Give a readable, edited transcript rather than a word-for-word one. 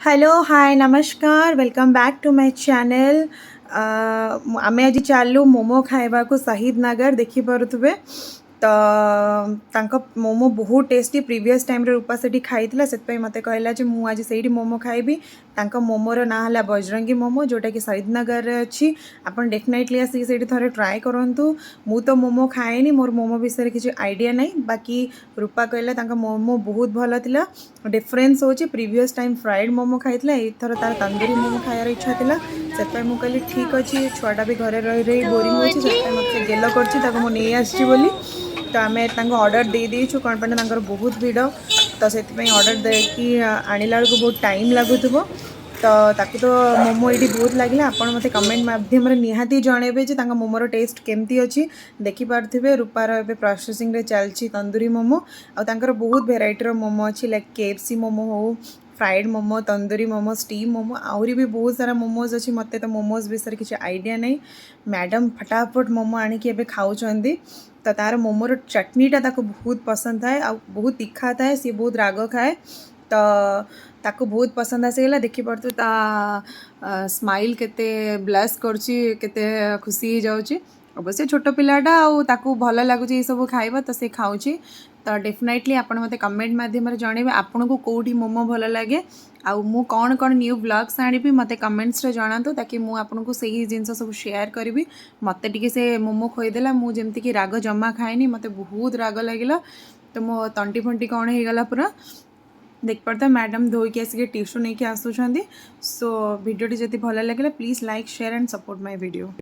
Hello hi नमस्कार welcome back to my channel. आमे आज चालू मोमो खाइबा को शहीद नगर देखि पारुथबे तो तांको मोमो बहुत टेस्टी प्रीवियस टाइम रे रूपा सेठी खाइतिला सेतपई मते कहला जे मु आज सेठी मोमो खाइबी। तांको मोमोर ना हला बजरंगी मोमो जोटा कि शहीद नगर रे अछि। आपण डेफिनेटली आसी सेठी थरे ट्राई करंतु। मु तो मोमो खाएनी मोर मोमो विषय किछि आइडिया नै बाकी रूपा कहला तांको मोमो बहुत भलो थिला। डिफरेंस होची प्रीवियस टाइम फ्राइड मोमो खाइतिला एथर तार तंदूरी मोमो खायार इच्छा थिला सेतपई मु कहली ठीक अछि छुआटा भी घरे रहि रहि बोरिंग होची सेतपई मते गेलो करछि ताको मु नै आछि बोली तो आम ऑर्डर दे देछु कौन पे बहुत भिड़ तो से ऑर्डर देकी आणिला बेलू बहुत टाइम लगुव तो ताकू तो मोमो ये बहुत लगे आपड़ मत कमेंट मध्यम निहाती जनइबे जे मोमोर टेस्ट केमती अच्छी देखिपे रूपार ए प्रोसेसिंग चलती तंदूरी मोमो आर बहुत भेराइटर मोमो अच्छी लाइक KFC मोमो हो फ्राइड मोमो तंदूरी मोमो स्टीम मोमो आहरी भी बहुत सारा मोमोज अच्छी मत तो मोमोज विषय किसी आइडिया नहीं मैडम फटाफट मोमो आणिकी एबे खाऊंच तो तार मोमोर चटनीटा ताको बहुत पसंद थाए आ बहुत तीखा थाए सी बहुत राग खाए तो ताको बहुत पसंद आसीगला देखिपे ता स्माइल केते ब्लश करछि केते खुशी जाउछि अवश्य छोट पिलाटा आउ भल लगुच ये सब खाइबा तो से खाऊँच तो डेफिनेटली आपण मते कमेंट माध्यम जनइबे आपन को कोठी मोमो भल लगे आउ मु कौन कौन न्यू ब्लॉग्स आनिबी मते कमेंट्स रे जणातु ताकि मु आपन को सही जिनस सब शेयर करी मते टिके से मोमो खोईदेला मु जेमती कि राग जमा खाएनी मते बहुत राग लगिला तो मो तंटी फंटी कौन हो गला पूरा देख पड़ता मैडम धोईकी आसिक टिश्यू नहीं आसुँच सो वीडियो जब भल लगे please like share and support my video.